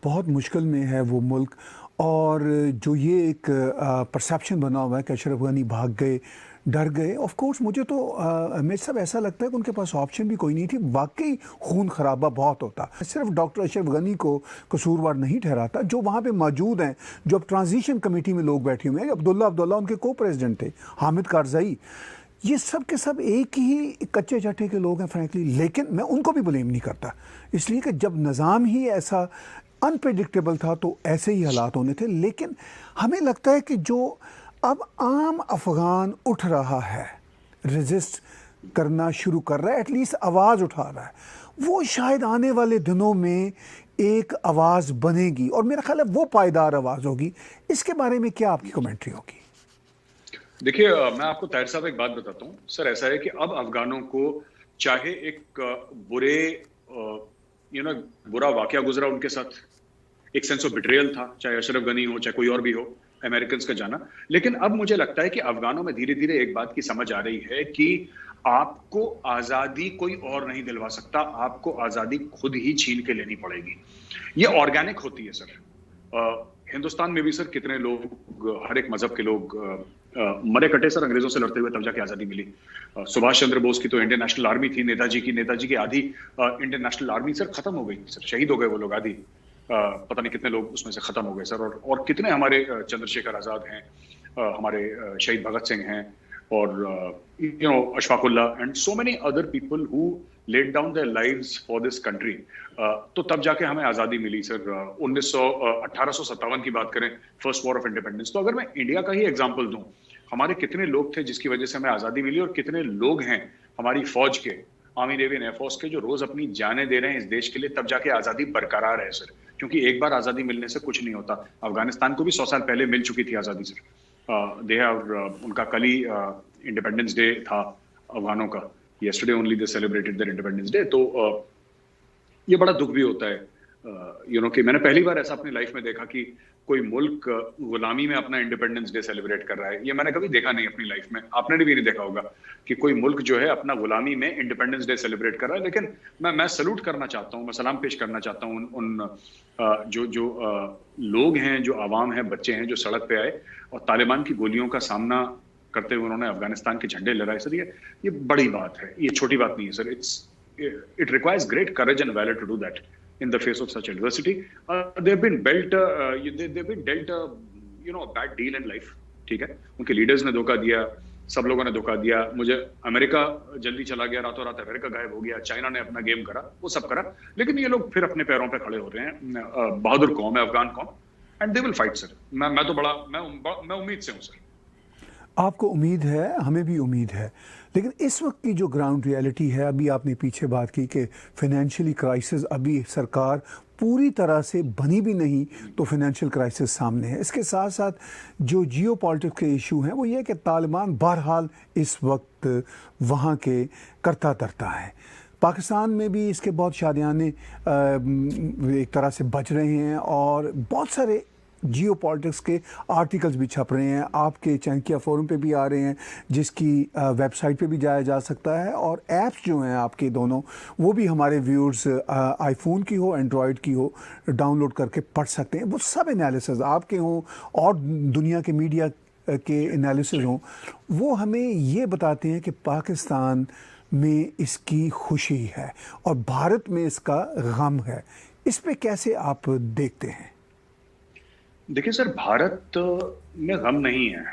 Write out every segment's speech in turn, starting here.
बहुत मुश्किल में है वो मुल्क। और जो ये एक परसेप्शन बना हुआ है कि अशरफ गनी भाग गए, डर गए, ऑफ कोर्स मुझे तो हमें सब ऐसा लगता है कि उनके पास ऑप्शन भी कोई नहीं थी। वाकई खून खराबा बहुत होता। सिर्फ डॉक्टर अशरफ गनी को कसूरवार नहीं ठहराता, जो वहाँ पे मौजूद हैं, जो अब ट्रांजिशन कमेटी में लोग बैठे हुए हैं, अब्दुल्ला उनके को प्रेसिडेंट थे, हामिद कारज़ई, ये सब के सब एक ही कच्चे चट्टे के लोग हैं फ्रैंकली। लेकिन मैं उनको भी ब्लेम नहीं करता, इसलिए कि जब निज़ाम ही ऐसा अनप्रेडिक्टेबल था तो ऐसे ही हालात होने थे। लेकिन हमें लगता है कि जो अब आम अफगान उठ रहा है, रेजिस्ट करना शुरू कर रहा है, एटलीस्ट आवाज़ उठा रहा है, वो शायद आने वाले दिनों में एक आवाज़ बनेगी और मेरा ख्याल है वो पायदार आवाज़ होगी। इसके बारे में क्या आपकी कमेंट्री होगी? देखिए, मैं आपको ताहिर साहब एक बात बताता हूँ सर। ऐसा है कि अब अफगानों को चाहे एक बुरा वाकया गुजरा उनके साथ, एक सेंस ऑफ बिट्रेयल था, चाहे अशरफ गनी हो चाहे कोई और भी हो, अमेरिकन का जाना। लेकिन अब मुझे लगता है कि अफगानों में धीरे धीरे एक बात की समझ आ रही है कि आपको आजादी कोई और नहीं दिलवा सकता, आपको आजादी खुद ही छीन के लेनी पड़ेगी। ये ऑर्गेनिक होती है सर। हिंदुस्तान में भी सर कितने लोग, हर एक मजहब के लोग मरे कटे सर अंग्रेजों से लड़ते हुए, तब जाके आजादी मिली। सुभाष चंद्र बोस की तो इंडियन नेशनल आर्मी थी, नेताजी की आधी इंडियन नेशनल आर्मी सर खत्म हो गई सर, शहीद हो गए वो लोग आधी। पता नहीं कितने लोग उसमें से खत्म हो गए सर। और कितने हमारे चंद्रशेखर आजाद हैं, हमारे शहीद भगत सिंह हैं, और Ashfaqullah and so many other people who laid down their lives for this country। तो तब जाके हमें आज़ादी मिली सर। 1857 की बात करें, फर्स्ट वॉर ऑफ इंडिपेंडेंस। तो अगर मैं इंडिया का ही एग्जांपल दूं, हमारे कितने लोग थे जिसकी वजह से हमें आज़ादी मिली, और कितने लोग हैं हमारी फौज के, आर्मी नेवी एयरफोर्स के, जो रोज अपनी जानें दे रहे हैं इस देश के लिए, तब जाके आज़ादी बरकरार है सर। क्योंकि एक बार आज़ादी मिलने से कुछ नहीं होता। अफगानिस्तान को भी 100 साल पहले मिल चुकी थी आज़ादी सर। दे हैव उनका कल ही इंडिपेंडेंस डे था अफगानों का। Yesterday only they celebrated their Independence Day। तो ये बड़ा दुख भी होता है कि मैंने पहली बार ऐसा अपनी लाइफ में देखा कि कोई मुल्क गुलामी में अपना इंडिपेंडेंस डे सेलिब्रेट कर रहा है। ये मैंने कभी देखा नहीं अपनी लाइफ में, आपने भी नहीं देखा होगा कि कोई मुल्क जो है अपना गुलामी में इंडिपेंडेंस डे सेलिब्रेट कर रहा है। लेकिन मैं सल्यूट करना चाहता हूँ, मैं सलाम पेश करना चाहता हूँ उन जो लोग हैं, जो आवाम है, बच्चे हैं, जो सड़क पे आए और तालिबान की गोलियों का सामना करते हुए उन्होंने अफगानिस्तान के झंडे लहराए सर। ये बड़ी बात है, ये छोटी बात नहीं है sir. It requires great courage and valour to do that in the face of such adversity। they've been dealt a bad deal in life। ठीक है, उनके लीडर्स ने धोखा दिया, सब लोगों ने धोखा दिया। मुझे अमेरिका जल्दी चला गया, रातों रात अमेरिका गायब हो गया, चाइना ने अपना गेम करा, वो सब करा। लेकिन ये लोग फिर अपने पैरों पे खड़े हो रहे हैं। बहादुर कौम है अफगान कौम, and they will fight sir. मैं उम्मीद से हूँ सर। आपको उम्मीद है, हमें भी उम्मीद है। लेकिन इस वक्त की जो ग्राउंड रियलिटी है, अभी आपने पीछे बात की कि फाइनेंशियली क्राइसिस, अभी सरकार पूरी तरह से बनी भी नहीं तो फाइनेंशियल क्राइसिस सामने है। इसके साथ साथ जो जियो पॉलिटिक्स के इशू हैं वो ये है कि तालिबान बहरहाल इस वक्त वहाँ के करता धरता है। पाकिस्तान में भी इसके बहुत शादियाने एक तरह से बच रहे हैं और बहुत सारे जियो पॉलिटिक्स के आर्टिकल्स भी छप रहे हैं। आपके चाणक्य फोरम पे भी आ रहे हैं, जिसकी वेबसाइट पे भी जाया जा सकता है। और ऐप्स जो हैं आपके दोनों, वो भी हमारे व्यूअर्स आईफोन की हो, एंड्रॉयड की हो, डाउनलोड करके पढ़ सकते हैं। वो सब एनालिसिस आपके हों और दुनिया के मीडिया के एनालिसिस हों, वो हमें ये बताते हैं कि पाकिस्तान में इसकी खुशी है और भारत में इसका गम है। इस पे कैसे आप देखते हैं? देखिए सर, भारत में गम नहीं है,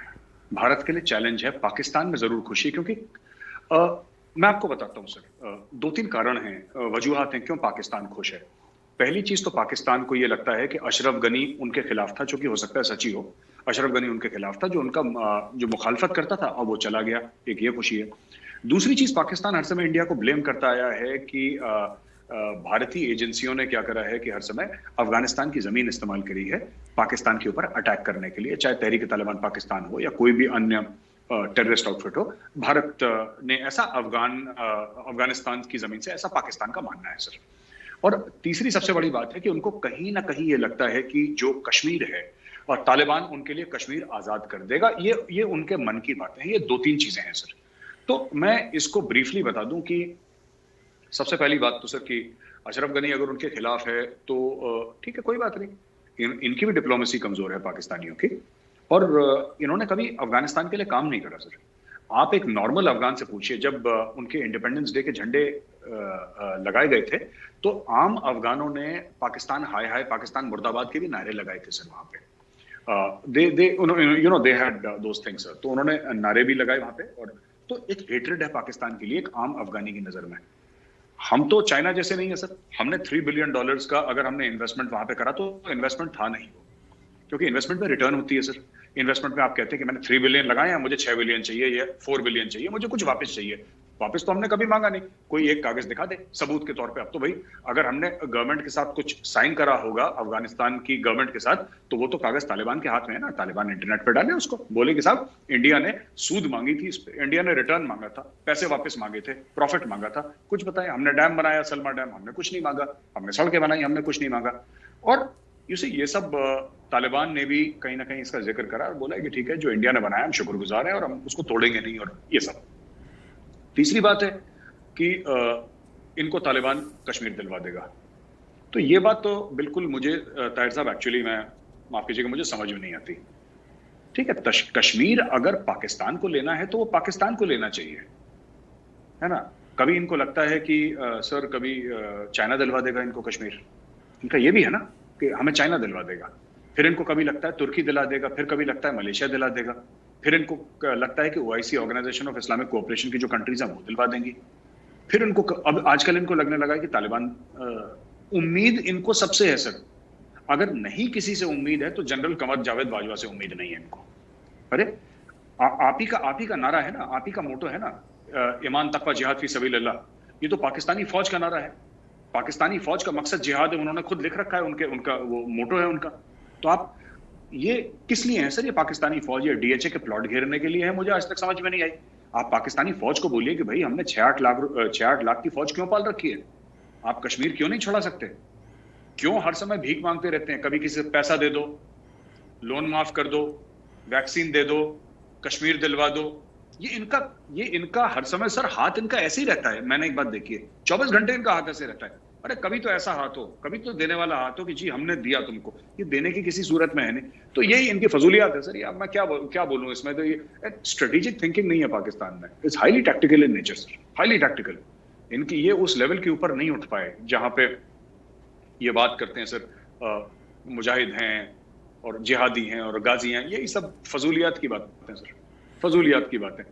भारत के लिए चैलेंज है। पाकिस्तान में जरूर खुशी, क्योंकि मैं आपको बताता हूँ सर, 2-3 कारण हैं, वजूहात हैं क्यों पाकिस्तान खुश है। पहली चीज तो पाकिस्तान को ये लगता है कि अशरफ गनी उनके खिलाफ था, जो कि हो सकता है सच्ची हो। अशरफ गनी उनके खिलाफ था, जो उनका जो मुखालफत करता था, और वो चला गया, एक ये खुशी है। दूसरी चीज, पाकिस्तान हर समय इंडिया को ब्लेम करता आया है कि भारतीय एजेंसियों ने क्या करा है कि हर समय अफगानिस्तान की जमीन इस्तेमाल करी है पाकिस्तान के ऊपर अटैक करने के लिए, चाहे तहरीक तालिबान पाकिस्तान हो या कोई भी अन्य टेररिस्ट आउटफिट हो। भारत ने ऐसा अफगानिस्तान की जमीन से, ऐसा पाकिस्तान का मानना है सर। और तीसरी सबसे बड़ी बात है कि उनको कहीं ना कहीं ये लगता है कि जो कश्मीर है और तालिबान उनके लिए कश्मीर आजाद कर देगा, ये उनके मन की बातें हैं। ये 2-3 चीजें हैं सर। तो मैं इसको ब्रीफली बता दूं कि सबसे पहली बात तो सर कि अशरफ गनी अगर उनके खिलाफ है तो ठीक है, कोई बात नहीं। इनकी भी डिप्लोमेसी कमजोर है पाकिस्तानियों की, और इन्होंने कभी अफगानिस्तान के लिए काम नहीं करा सर। आप एक नॉर्मल अफगान से पूछिए, जब उनके इंडिपेंडेंस डे के झंडे लगाए गए थे तो आम अफगानों ने पाकिस्तान हाय हाय, पाकिस्तान मुर्दाबाद के भी नारे लगाए थे सर वहां पे। They had those things sir, तो उन्होंने नारे भी लगाए वहां पे। और तो एक हेट्रेड है पाकिस्तान के लिए एक आम अफगानी की नजर में। हम तो चाइना जैसे नहीं है सर। हमने $3 बिलियन का अगर हमने इन्वेस्टमेंट वहां पे करा तो इन्वेस्टमेंट था नहीं, क्योंकि इन्वेस्टमेंट में रिटर्न होती है सर। इन्वेस्टमेंट में आप कहते हैं कि मैंने 3 बिलियन लगाए हैं, मुझे 6 बिलियन चाहिए या 4 बिलियन चाहिए, मुझे कुछ वापस चाहिए। वापस तो हमने कभी मांगा नहीं, कोई एक कागज दिखा दे सबूत के तौर पे। अब तो भाई अगर हमने गवर्नमेंट के साथ कुछ साइन करा होगा, अफगानिस्तान की गवर्नमेंट के साथ, तो वो तो कागज तालिबान के हाथ में है ना। तालिबान इंटरनेट पे डाले उसको, बोले कि साहब इंडिया ने सूद मांगी थी इस पे, इंडिया ने रिटर्न मांगा था, पैसे वापस मांगे थे, प्रॉफिट मांगा था, कुछ बताएं। हमने डैम बनाया, सलमा डैम, हमने कुछ नहीं मांगा। हमने सड़कें बनाई, हमने कुछ नहीं मांगा। और ये सब तालिबान ने भी कहीं ना कहीं इसका जिक्र करा और बोला कि ठीक है, जो इंडिया ने बनाया हम शुक्रगुजार हैं और हम उसको तोड़ेंगे नहीं, और ये सब। तीसरी बात है कि इनको तालिबान कश्मीर दिलवा देगा। तो ये बात तो बिल्कुल मुझे ताहिर साहब, एक्चुअली मैं माफ कीजिएगा, मुझे समझ में नहीं आती। ठीक है, कश्मीर अगर पाकिस्तान को लेना है तो वो पाकिस्तान को लेना चाहिए, है ना। कभी इनको लगता है कि सर कभी चाइना दिलवा देगा इनको कश्मीर, इनका ये भी है ना कि हमें चाइना दिलवा देगा। फिर इनको कभी लगता है तुर्की दिला देगा, फिर कभी लगता है मलेशिया दिला देगा, फिर इनको लगता है कि OIC, organisation of Islamic cooperation की जो कंट्रीज हैं वो दिलवा देंगी। फिर इनको अब आजकल इनको लगने लगा है कि तालिबान, उम्मीद इनको सबसे है सर। अगर नहीं किसी से उम्मीद है तो जनरल कमर जावेद बाजवा से उम्मीद नहीं है इनको। अरे आप ही का नारा है ना, आप ही का मोटो है ना, ईमान तकवा जिहाद फी सबीलिल्लाह। ये तो पाकिस्तानी फौज का नारा है। पाकिस्तानी फौज का मकसद जिहाद है, उन्होंने खुद लिख रखा है, उनका वो मोटो है उनका। तो आप ये किस लिए है सर? ये पाकिस्तानी फौज, ये डीएचए के प्लॉट घेरने के लिए है? मुझे आज तक समझ में नहीं आई। आप पाकिस्तानी फौज को बोलिए कि भाई हमने 6-8 लाख की फौज क्यों पाल रखी है? आप कश्मीर क्यों नहीं छुड़ा सकते? क्यों हर समय भीख मांगते रहते हैं? कभी किसी से पैसा दे दो, लोन माफ कर दो, वैक्सीन दे दो, कश्मीर दिलवा दो। ये इनका हर समय सर हाथ इनका ऐसे ही रहता है। मैंने एक बात देखी है, 24 घंटे इनका हाथ ऐसे रहता है। अरे कभी तो ऐसा हाथ हो, कभी तो देने वाला हाथ हो कि जी हमने दिया तुमको। ये देने की किसी सूरत में है नहीं। तो यही इनकी फजूलियात है सर। ये अब मैं क्या बोलूं इसमें। तो ये स्ट्रेटेजिक थिंकिंग नहीं है पाकिस्तान में। It's highly tactical in nature sir, highly tactical. इनकी ये उस लेवल के ऊपर नहीं उठ पाए जहां पे ये बात करते हैं सर मुजाहिद हैं और जिहादी हैं और गाजी हैं। यही सब फजूलियात की बातें हैं सर, फजूलियात की बातें।